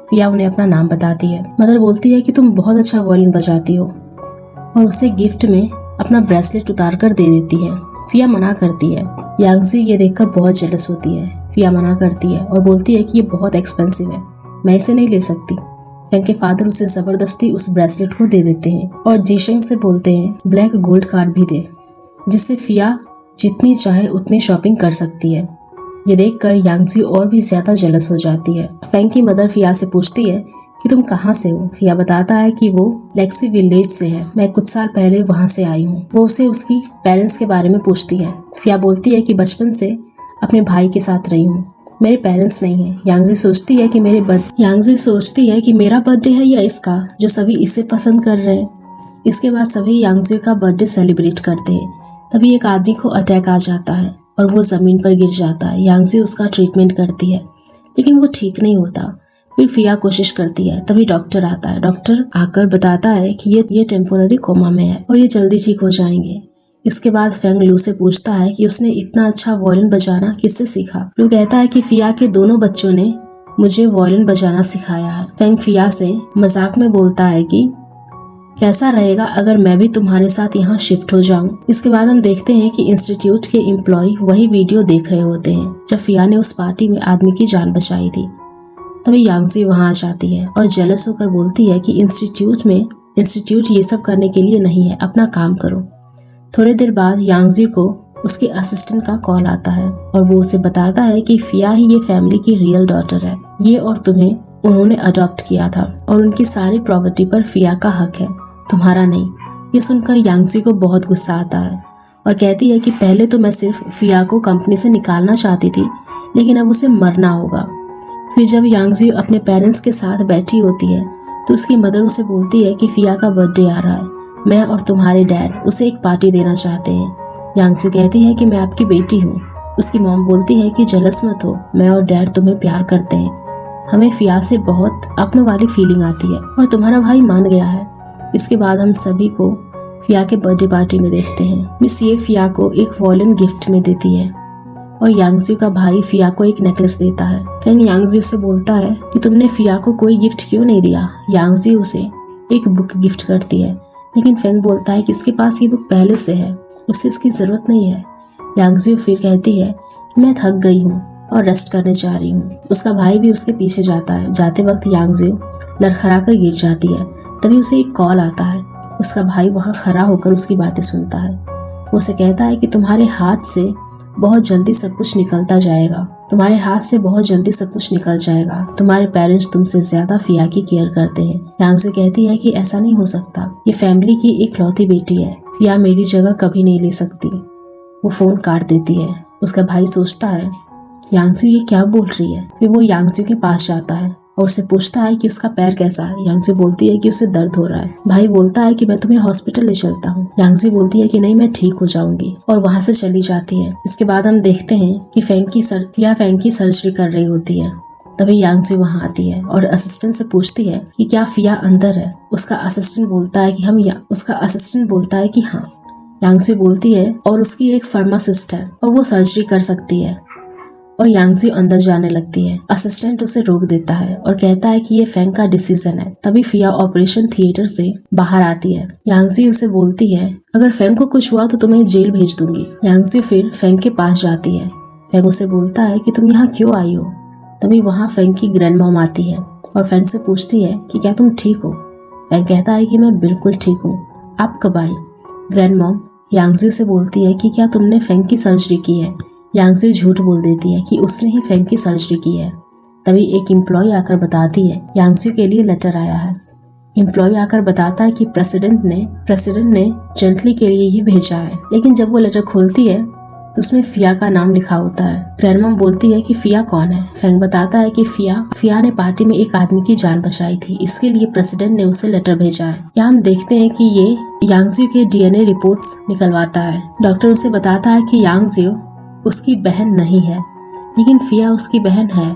फिया उन्हें अपना नाम बताती है। मदर बोलती है कि तुम बहुत अच्छा वायलिन बजाती हो और उसे गिफ्ट में अपना ब्रेसलेट उतार कर दे देती है। फिया मना करती है। यांगजी ये देखकर बहुत जेलस होती है। फिया मना करती है और बोलती है कि ये बहुत एक्सपेंसिव है, मैं इसे नहीं ले सकती। फेंग के फादर उसे जबरदस्ती उस ब्रेसलेट को दे देते हैं और जीशेंग से बोलते हैं ब्लैक गोल्ड कार्ड भी दे, जिससे फिया जितनी चाहे उतनी शॉपिंग कर सकती है। ये देखकर यांगजी और भी ज्यादा जेलस हो जाती है। फेंग की मदर फिया से पूछती है कि तुम कहाँ से हो। फिया बताता है कि वो लेक्सी विलेज से है, मैं कुछ साल पहले वहाँ से आई हूँ। वो उसे उसकी पेरेंट्स के बारे में पूछती है। फिया बोलती है कि बचपन से अपने भाई के साथ रही हूँ, मेरे पेरेंट्स नहीं है। यांगजी सोचती है कि मेरा बर्थडे है या इसका, जो सभी इसे पसंद कर रहे हैं। इसके बाद सभी यांगजी का बर्थडे सेलिब्रेट करते हैं। तभी एक आदमी को अटैक आ जाता है और वो जमीन पर गिर जाता है। यांगजी उसका ट्रीटमेंट करती है लेकिन वो ठीक नहीं होता। फिर फिया कोशिश करती है। तभी डॉक्टर आता है। डॉक्टर आकर बताता है कि ये टेम्पोररी कोमा में है और ये जल्दी ठीक हो जाएंगे। इसके बाद फेंग लू से पूछता है कि उसने इतना अच्छा वायलिन बजाना किससे सीखा। लू कहता है कि फिया के दोनों बच्चों ने मुझे वायलिन बजाना सिखाया है। फेंग फिया से मजाक में बोलता है कि कैसा रहेगा अगर मैं भी तुम्हारे साथ यहाँ शिफ्ट हो जाऊं। इसके बाद हम देखते हैं कि इंस्टीट्यूट के एम्प्लॉय वही वीडियो देख रहे होते हैं जब फिया ने उस पार्टी में आदमी की जान बचाई थी। तभी यांगजी वहाँ आ जाती है और जेलस होकर बोलती है कि इंस्टीट्यूट ये सब करने के लिए नहीं है, अपना काम करो। थोड़ी देर बाद यांगजी को उसके असिस्टेंट का कॉल आता है और वो उसे बताता है कि फिया ही ये फैमिली की रियल डॉटर है, ये और तुम्हें उन्होंने अडॉप्ट किया था और उनकी सारी प्रॉपर्टी पर फिया का हक है, तुम्हारा नहीं। ये सुनकर यांगजी को बहुत गुस्सा आता है और कहती है कि पहले तो मैं सिर्फ फिया को कंपनी से निकालना चाहती थी, लेकिन अब उसे मरना होगा। फिर जब यांगजी अपने पेरेंट्स के साथ बैठी होती है तो उसकी मदर उसे बोलती है कि फिया का बर्थडे आ रहा है, मैं और तुम्हारे डैड उसे एक पार्टी देना चाहते हैं। यांगजी कहती है कि मैं आपकी बेटी हूँ। उसकी मॉम बोलती है कि जेलस मत हो, मैं और डैड तुम्हें प्यार करते हैं, हमें फिया से बहुत अपने वाली फीलिंग आती है और तुम्हारा भाई मान गया है। इसके बाद हम सभी को फिया के बर्थडे पार्टी में देखते हैं। मिस ये फिया को एक वायलिन गिफ्ट में देती है और यांगजी का भाई फिया को एक नेकलेस देता है। फेंग यांगजी से बोलता है कि तुमने फिया को कोई गिफ्ट क्यों नहीं दिया। यांगजी उसे एक बुक गिफ्ट करती है, लेकिन फेंग बोलता है कि उसके पास ये बुक पहले से है, उसे इसकी जरूरत नहीं है। यांगजी फिर कहती है कि मैं थक गई हूँ और रेस्ट करने जा रही हूँ। उसका भाई भी उसके पीछे जाता है। जाते वक्त यांगजी लड़खड़ा कर गिर जाती है। तभी उसे एक कॉल आता है। उसका भाई वहाँ खड़ा होकर उसकी बातें सुनता है। वो उसे कहता है कि तुम्हारे हाथ से बहुत जल्दी सब कुछ निकलता जाएगा, तुम्हारे हाथ से बहुत जल्दी सब कुछ निकल जाएगा, तुम्हारे पेरेंट्स तुमसे ज्यादा फिया की केयर करते हैं। यांगजी कहती है कि ऐसा नहीं हो सकता, ये फैमिली की एक लौती बेटी है, फिया मेरी जगह कभी नहीं ले सकती। वो फोन काट देती है। उसका भाई सोचता है यांगजी ये क्या बोल रही है। फिर वो यांगजी के पास जाता है और उसे पूछता है कि उसका पैर कैसा है। यांगजी बोलती है कि उसे दर्द हो रहा है। भाई बोलता है कि मैं तुम्हें हॉस्पिटल ले चलता हूँ। यांगजी बोलती है कि नहीं, मैं ठीक हो जाऊंगी और वहाँ से चली जाती है। इसके बाद हम देखते हैं कि फेंग की सर्जरी कर रही होती है। तभी यांगजी वहाँ आती है और असिस्टेंट से पूछती है कि क्या फिया अंदर है। उसका असिस्टेंट बोलता है कि हाँ। यांगजी बोलती है और उसकी एक फार्मासिस्ट है और वो सर्जरी कर सकती है और यांगजी अंदर जाने लगती है। असिस्टेंट उसे रोक देता है और कहता है कि ये फेंग का डिसीजन है। तभी फिया ऑपरेशन थिएटर से बाहर आती है। यांगजी उसे बोलती है अगर फेंग को कुछ हुआ तो तुम्हें जेल भेज दूंगी। यांगजी फिर फेंग के पास जाती है। फेंग उसे बोलता है कि तुम यहाँ क्यों आई हो। तभी वहाँ फेंग की ग्रैंड मॉम आती है और फेंग से पूछती है कि क्या तुम ठीक हो। फेंग कहता है कि मैं बिल्कुल ठीक हूँ, आप कब आई। ग्रैंड मॉम यांगजी से बोलती है कि क्या तुमने फेंग की सर्जरी की है। यांगजी झूठ बोल देती है कि उसने ही फेंग की सर्जरी की है। तभी एक एम्प्लॉय आकर बताती है यांगजी के लिए लेटर आया है। एम्प्लॉय आकर बताता है कि प्रेसिडेंट ने जेंटली के लिए ही भेजा है। लेकिन जब वो लेटर खोलती है उसमें फिया का नाम लिखा होता है। ग्रैंडमॉम बोलती है कि फिया कौन है। फेंग बताता है कि फिया ने पार्टी में एक आदमी की जान बचाई थी, इसके लिए प्रेसिडेंट ने उसे लेटर भेजा है। यहाँ हम देखते हैं कि ये यांगजियो के डीएनए रिपोर्ट्स निकलवाता है। डॉक्टर उसे बताता है कि यांगजियो उसकी बहन नहीं है, लेकिन फिया उसकी बहन है।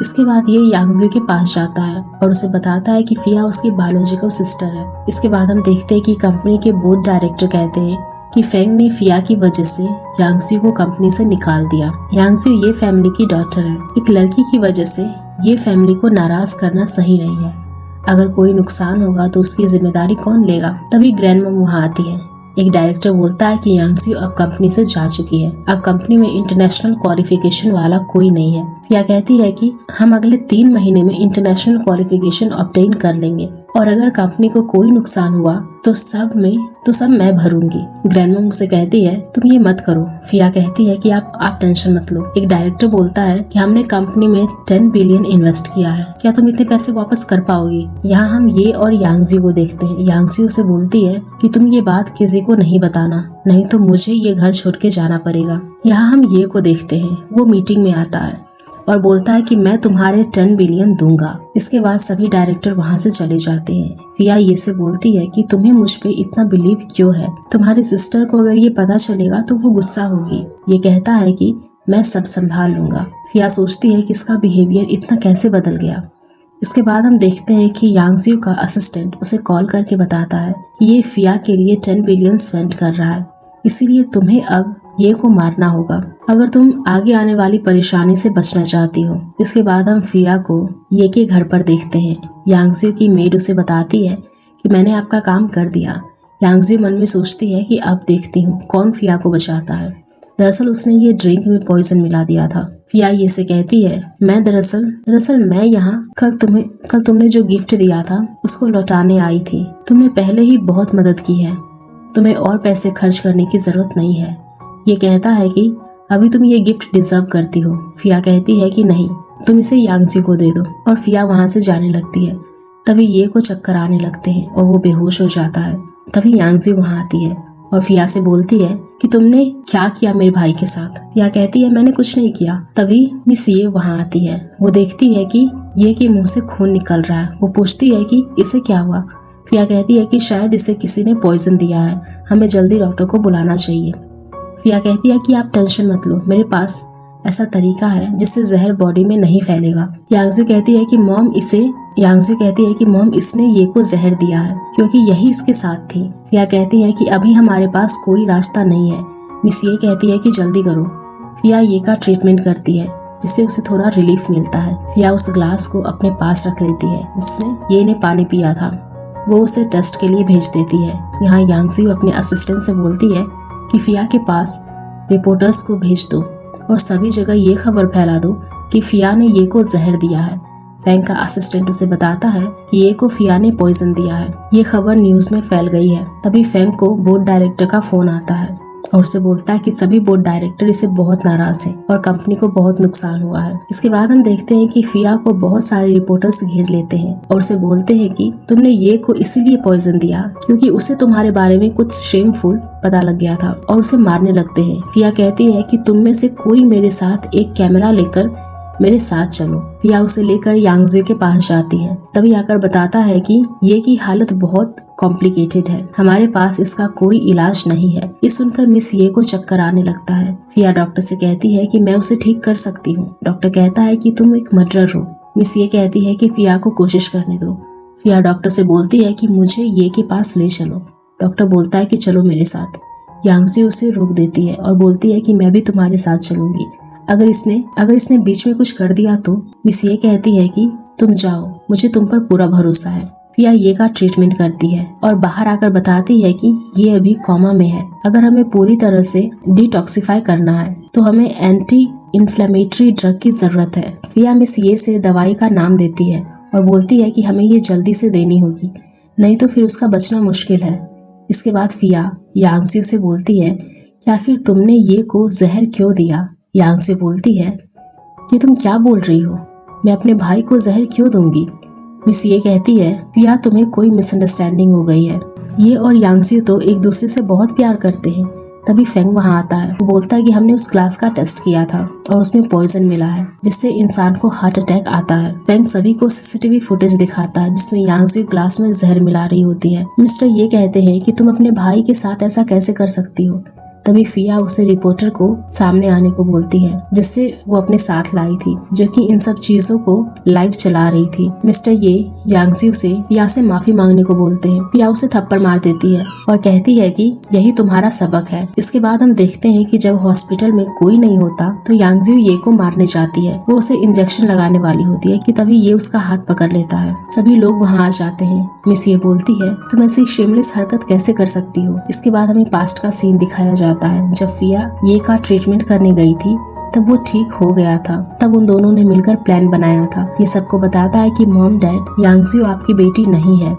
इसके बाद ये यांगजियो के पास जाता है और उसे बताता है कि फिया उसकी बायोलॉजिकल सिस्टर है। इसके बाद हम देखते हैं कि कंपनी के बोर्ड डायरेक्टर कहते हैं कि फेंग ने फिया की वजह से यांगजियो को कंपनी से निकाल दिया। यांगजियो ये फैमिली की डॉटर है। एक लड़की की वजह से ये फैमिली को नाराज करना सही नहीं है। अगर कोई नुकसान होगा तो उसकी जिम्मेदारी कौन लेगा। तभी ग्रैंडमॉम वहाँ आती है। एक डायरेक्टर बोलता है कि यांगजियो अब कंपनी से जा चुकी है। अब कंपनी में इंटरनेशनल क्वालिफिकेशन वाला कोई नहीं है। फिया कहती है कि हम अगले 3 महीने में इंटरनेशनल क्वालिफिकेशन ऑब्टेन कर लेंगे और अगर कंपनी को कोई नुकसान हुआ तो सब मैं भरूंगी। ग्रैंडमॉम उसे कहती है तुम ये मत करो। फिया कहती है कि आप टेंशन मत लो। एक डायरेक्टर बोलता है कि हमने कंपनी में 10 बिलियन इन्वेस्ट किया है, क्या तुम इतने पैसे वापस कर पाओगी। यहाँ हम ये और यांगजियो को देखते हैं। यांगजियो से बोलती है कि तुम ये बात किसी को नहीं बताना, नहीं तो मुझे ये घर छोड़ के जाना पड़ेगा। यहाँ हम ये को देखते हैं। वो मीटिंग में आता है और बोलता है कि मैं तुम्हारे 10 बिलियन दूंगा। इसके बाद सभी डायरेक्टर वहाँ से चले जाते हैं। फिया ये से बोलती है कि तुम्हें मुझ पे इतना बिलीव क्यों है। तुम्हारी सिस्टर को अगर ये पता चलेगा तो वो गुस्सा होगी। ये कहता है कि मैं सब संभाल लूंगा। फिया सोचती है कि इसका बिहेवियर इतना कैसे बदल गया। इसके बाद हम देखते हैं कि यांगजियो का असिस्टेंट उसे कॉल करके बताता है कि ये फिया के लिए 10 बिलियन स्पेंड कर रहा है, इसीलिए तुम्हें अब ये को मारना होगा अगर तुम आगे आने वाली परेशानी से बचना चाहती हो। इसके बाद हम फिया को ये के घर पर देखते हैं। यांगजियो की मेड उसे बताती है कि मैंने आपका काम कर दिया। यांगजियो मन में सोचती है कि अब देखती हूँ कौन फिया को बचाता है। दरअसल उसने ये ड्रिंक में पॉइजन मिला दिया था। फिया ये से कहती है मैं दरअसल मैं यहाँ कल तुमने जो गिफ्ट दिया था उसको लौटाने आई थी। तुमने पहले ही बहुत मदद की है, तुम्हें और पैसे खर्च करने की जरूरत नहीं है। ये कहता है कि अभी तुम ये गिफ्ट डिजर्व करती हो। फिया कहती है कि नहीं, तुम इसे यांगजियो को दे दो और फिया वहाँ से जाने लगती है। तभी ये को चक्कर आने लगते हैं और वो बेहोश हो जाता है। तभी यांगजियो वहाँ आती है और फिया से बोलती है कि तुमने क्या किया मेरे भाई के साथ। फिया कहती है मैंने कुछ नहीं किया। तभी मिस ये वहाँ आती है। वो देखती है कि ये के मुंह से खून निकल रहा है। वो पूछती है कि इसे क्या हुआ। फिया कहती है कि शायद इसे किसी ने पॉइजन दिया है, हमें जल्दी डॉक्टर को बुलाना चाहिए। फिया कहती है कि आप टेंशन मत लो, मेरे पास ऐसा तरीका है जिससे जहर बॉडी में नहीं फैलेगा। यांगजियो कहती है कि मॉम इसने ये को जहर दिया है क्योंकि यही इसके साथ थी। फिया कहती है कि अभी हमारे पास कोई रास्ता नहीं है। मिस ये कहती है कि जल्दी करो। फिया ये का ट्रीटमेंट करती है जिससे उसे थोड़ा रिलीफ मिलता है। फिया उस ग्लास को अपने पास रख लेती है जिसने ये ने पानी पिया था। वो उसे टेस्ट के लिए भेज देती है। यहाँ यांगजियो अपने असिस्टेंट से बोलती है कि फिया के पास रिपोर्टर्स को भेज दो और सभी जगह ये खबर फैला दो कि फिया ने ये को जहर दिया है। फेंग का असिस्टेंट उसे बताता है कि ये को फिया ने पॉइजन दिया है। ये खबर न्यूज में फैल गई है। तभी फेंग को बोर्ड डायरेक्टर का फोन आता है और उसे बोलता है कि सभी बोर्ड डायरेक्टर इसे बहुत नाराज हैं और कंपनी को बहुत नुकसान हुआ है। इसके बाद हम देखते हैं कि फिया को बहुत सारे रिपोर्टर्स घेर लेते हैं और उसे बोलते हैं कि तुमने ये को इसीलिए पॉइजन दिया क्योंकि उसे तुम्हारे बारे में कुछ शेमफुल पता लग गया था और उसे मारने लगते हैं। फिया कहती है कि तुम में से कोई मेरे साथ एक कैमरा लेकर मेरे साथ चलो। फिया उसे लेकर यांगजियो के पास जाती है। तभी आकर बताता है कि ये की हालत बहुत कॉम्प्लिकेटेड है, हमारे पास इसका कोई इलाज नहीं है। ये सुनकर मिस ये को चक्कर आने लगता है। फिया डॉक्टर से कहती है कि मैं उसे ठीक कर सकती हूँ। डॉक्टर कहता है कि तुम एक मर्डरर हो। मिस ये कहती है कि फिया को कोशिश करने दो। फिया डॉक्टर से बोलती है कि मुझे ये के पास ले चलो। डॉक्टर बोलता है कि चलो मेरे साथ। यांगजियो उसे रोक देती है और बोलती है कि मैं भी तुम्हारे साथ चलूंगी, अगर इसने बीच में कुछ कर दिया तो। मिस ये कहती है कि तुम जाओ, मुझे तुम पर पूरा भरोसा है। फिया ये का ट्रीटमेंट करती है और बाहर आकर बताती है कि ये अभी कोमा में है। अगर हमें पूरी तरह से डिटॉक्सिफाई करना है तो हमें एंटी इन्फ्लेमेटरी ड्रग की जरूरत है। फिया मिस ये से दवाई का नाम देती है और बोलती है कि हमें ये जल्दी से देनी होगी, नहीं तो फिर उसका बचना मुश्किल है। इसके बाद फिया यांगजियो से बोलती है कि आखिर तुमने ये को जहर क्यों दिया। यांगजियो बोलती है कि तुम क्या बोल रही हो, मैं अपने भाई को जहर क्यों दूंगी। मिस ये कहती है फिया तुम्हें कोई मिसअंडरस्टैंडिंग हो गई है। ये और यांगजियो तो एक दूसरे से बहुत प्यार करते हैं, तभी फेंग वहाँ आता है। वो बोलता है कि हमने उस ग्लास का टेस्ट किया था और उसमें पॉइजन मिला है, जिससे इंसान को हार्ट अटैक आता है। फेंग सभी को सीसीटीवी फुटेज दिखाता है जिसमें यांगजी ग्लास में जहर मिला रही होती है। मिस्टर ये कहते हैं कि तुम अपने भाई के साथ ऐसा कैसे कर सकती हो। तभी फिया उसे रिपोर्टर को सामने आने को बोलती है, जिससे वो अपने साथ लाई थी, जो कि इन सब चीजों को लाइव चला रही थी। मिस्टर ये यांगजी उसे फिया से माफी मांगने को बोलते हैं। फिया उसे थप्पड़ मार देती है और कहती है कि यही तुम्हारा सबक है। इसके बाद हम देखते हैं कि जब हॉस्पिटल में कोई नहीं होता तो यांगजी ये को मारने जाती है। वो उसे इंजेक्शन लगाने वाली होती है कि तभी ये उसका हाथ पकड़ लेता है। सभी लोग वहाँ आ जाते हैं। मिस ये बोलती है, तुम ऐसी शेमलेस हरकत कैसे कर सकती हो। इसके बाद हमें पास्ट का सीन दिखाया जाता है। जब फिया ये का ट्रीटमेंट करने गई थी तब वो ठीक हो गया था। तब उन दोनों ने मिलकर प्लान बनाया था। ये सबको बताता है कि मॉम डैड यांगजी आपकी बेटी नहीं है।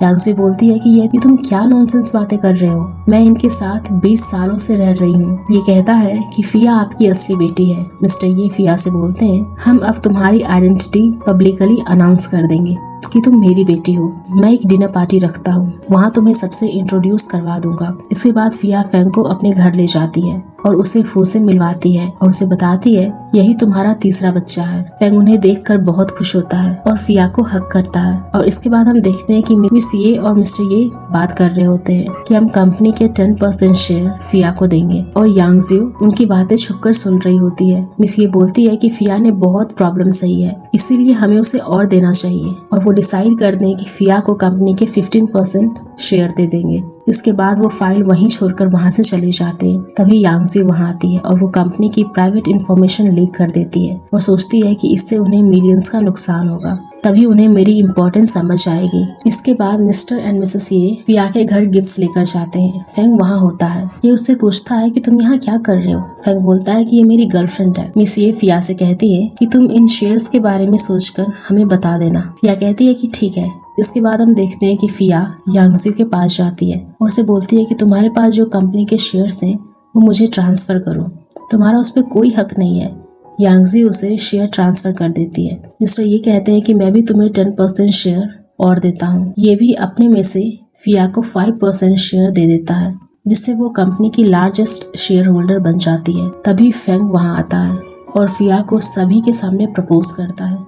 यांगजी बोलती है कि ये तुम क्या नॉनसेंस बातें कर रहे हो, मैं इनके साथ 20 सालों से रह रही हूँ। ये कहता है कि फिया आपकी असली बेटी है। मिस्टर ये फिया से बोलते हैं, हम अब तुम्हारी आइडेंटिटी पब्लिकली अनाउंस कर देंगे कि तुम मेरी बेटी हो। मैं एक डिनर पार्टी रखता हूँ, वहाँ तुम्हें सबसे इंट्रोड्यूस करवा दूंगा। इसके बाद फिया फेंग को अपने घर ले जाती है और उसे फू से मिलवाती है और उसे बताती है यही तुम्हारा तीसरा बच्चा है। फेंग उन्हें देखकर बहुत खुश होता है और फिया को हक करता है। और इसके बाद हम देखते हैं कि मिस ये और मिस्टर ये बात कर रहे होते हैं कि हम कंपनी के 10% शेयर फिया को देंगे और यांगजियो उनकी बातें छुपकर सुन रही होती है। मिस ये बोलती है कि फिया ने बहुत प्रॉब्लम सही है, इसीलिए हमें उसे और देना चाहिए और वो डिसाइड कर दें कि फिया को कंपनी के 15% शेयर दे देंगे। इसके बाद वो फाइल वहीं छोड़कर वहाँ से चले जाते हैं। तभी यांगजी वहाँ आती है और वो कंपनी की प्राइवेट इंफॉर्मेशन लीक कर देती है और सोचती है कि इससे उन्हें मिलियंस का नुकसान होगा। तभी उन्हें मेरी इम्पोर्टेंस समझ आएगी। इसके बाद मिस्टर एंड मिसेस ये फिया के घर गिफ्ट्स लेकर जाते हैं। फेंग वहाँ होता है। ये उससे पूछता है कि तुम यहाँ क्या कर रहे हो। फेंग बोलता है कि ये मेरी गर्लफ्रेंड है। मिस ये फिया से कहती है कि तुम इन शेयर्स के बारे में सोचकर हमें बता देना। फिया कहती है कि ठीक है। इसके बाद हम देखते हैं कि फिया यांगजी के पास जाती है और उसे बोलती है कि तुम्हारे पास जो कंपनी के शेयर्स हैं वो मुझे ट्रांसफर करो, तुम्हारा उस पर कोई हक नहीं है। यांगजी उसे शेयर ट्रांसफर कर देती है। मिस्टर ये कहते हैं कि मैं भी तुम्हें 10% शेयर और देता हूँ। ये भी अपने में से फिया को 5% शेयर दे देता है, जिससे वो कंपनी की लार्जेस्ट शेयर होल्डर बन जाती है। तभी फेंग वहाँ आता है और फिया को सभी के सामने प्रपोज करता है।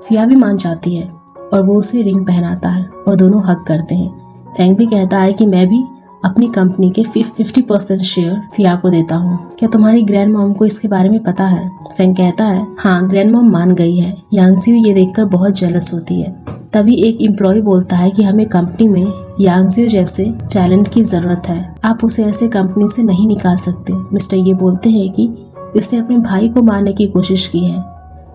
फिया भी मान जाती है और वो उसे रिंग पहनाता है और दोनों हक करते हैं। फेंग भी कहता है कि मैं भी अपनी कंपनी के 50% शेयर फिया को देता हूँ। क्या तुम्हारी ग्रैंड मॉम को इसके बारे में पता है? फेंग कहता है हाँ, ग्रैंड मॉम मान गई है। यांगजियो ये देखकर बहुत जेलस होती है। तभी एक एम्प्लॉय बोलता है कि हमें कंपनी में यांगजियो जैसे टैलेंट की जरूरत है, आप उसे ऐसे कंपनी से नहीं निकाल सकते। मिस्टर ये बोलते हैं कि इसने अपने भाई को मारने की कोशिश की है,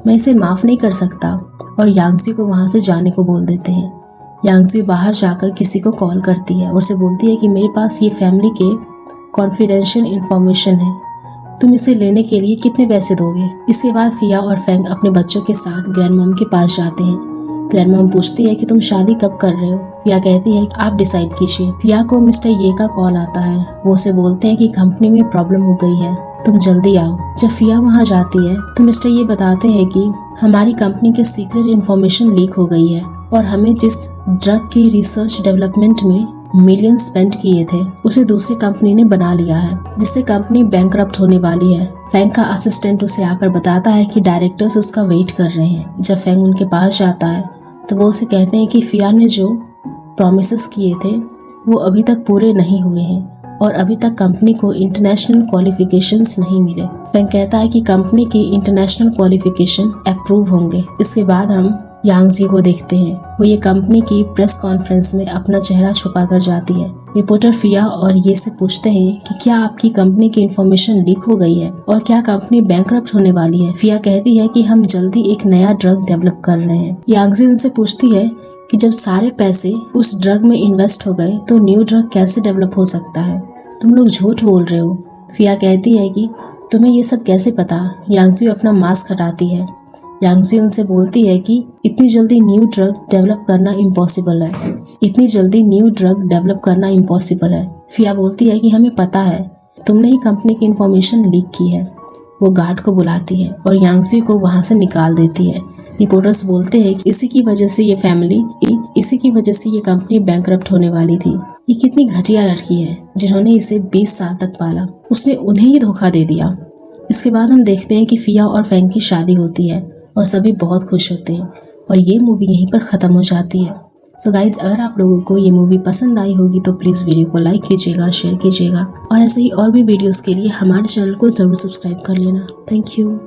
मैं इसे माफ नहीं कर सकता और यांगजियो को वहाँ से जाने को बोल देते हैं। यांगजियो बाहर जाकर किसी को कॉल करती है और उसे बोलती है कि मेरे पास ये फैमिली के कॉन्फिडेंशियल इंफॉर्मेशन है, तुम इसे लेने के लिए कितने पैसे दोगे। इसके बाद फिया और फेंग अपने बच्चों के साथ ग्रैंड मॉम के पास जाते हैं। ग्रैंड मॉम पूछती है कि तुम शादी कब कर रहे हो। फिया कहती है आप डिसाइड कीजिए। फिया को मिस्टर ये का कॉल आता है। वो उसे बोलते हैं कि कंपनी में प्रॉब्लम हो गई है, तुम जल्दी आओ। जब फिया वहाँ जाती है तो मिस्टर ये बताते हैं कि हमारी कंपनी के सीक्रेट इंफॉर्मेशन लीक हो गई है और हमें जिस ड्रग की रिसर्च डेवलपमेंट में मिलियन स्पेंड किए थे उसे दूसरी कंपनी ने बना लिया है, जिससे कंपनी बैंकरप्ट होने वाली है। फेंग का असिस्टेंट उसे आकर बताता है कि डायरेक्टर्स उसका वेट कर रहे हैं। जब फेंग उनके पास जाता है तो वो उसे कहते हैं कि फिया ने जो प्रॉमिसेस किए थे वो अभी तक पूरे नहीं हुए हैं और अभी तक कंपनी को इंटरनेशनल क्वालिफिकेशंस नहीं मिले। फेंग कहता है कि कंपनी की इंटरनेशनल क्वालिफिकेशन अप्रूव होंगे। इसके बाद हम यांगजी को देखते हैं। वो ये कंपनी की प्रेस कॉन्फ्रेंस में अपना चेहरा छुपा कर जाती है। रिपोर्टर फिया और ये से पूछते हैं कि क्या आपकी कंपनी की इंफॉर्मेशन लीक हो गई है और क्या कंपनी बैंकरप्ट होने वाली है। फिया कहती है कि हम जल्दी एक नया ड्रग डेवलप कर रहे हैं। यांगजी उनसे पूछती है कि जब सारे पैसे उस ड्रग में इन्वेस्ट हो गए तो न्यू ड्रग कैसे डेवलप हो सकता है, तुम लोग झूठ बोल रहे हो। फिया कहती है कि तुम्हें ये सब कैसे पता। यांगजी अपना मास्क हटाती है। यांगजी उनसे बोलती है कि इतनी जल्दी न्यू ड्रग डेवलप करना इम्पॉसिबल है, इतनी जल्दी न्यू ड्रग डेवलप करना इम्पॉसिबल है। फिया बोलती है कि हमें पता है, तुमने ही कंपनी की इंफॉर्मेशन लीक की है। वो गार्ड को बुलाती है और यांगजी को वहाँ से निकाल देती है। रिपोर्टर्स बोलते हैं कि इसी की वजह से ये कंपनी बैंकरप्ट होने वाली थी। ये कितनी घटिया लड़की है जिन्होंने इसे 20 साल तक पाला, उसने उन्हें ही धोखा दे दिया। इसके बाद हम देखते हैं कि फिया और फैंग की शादी होती है और सभी बहुत खुश होते हैं और ये मूवी यहीं पर ख़त्म हो जाती है। सो गाइज, अगर आप लोगों को ये मूवी पसंद आई होगी तो प्लीज़ वीडियो को लाइक कीजिएगा, शेयर कीजिएगा और ऐसे ही और भी वीडियोस के लिए हमारे चैनल को ज़रूर सब्सक्राइब कर लेना। Thank you.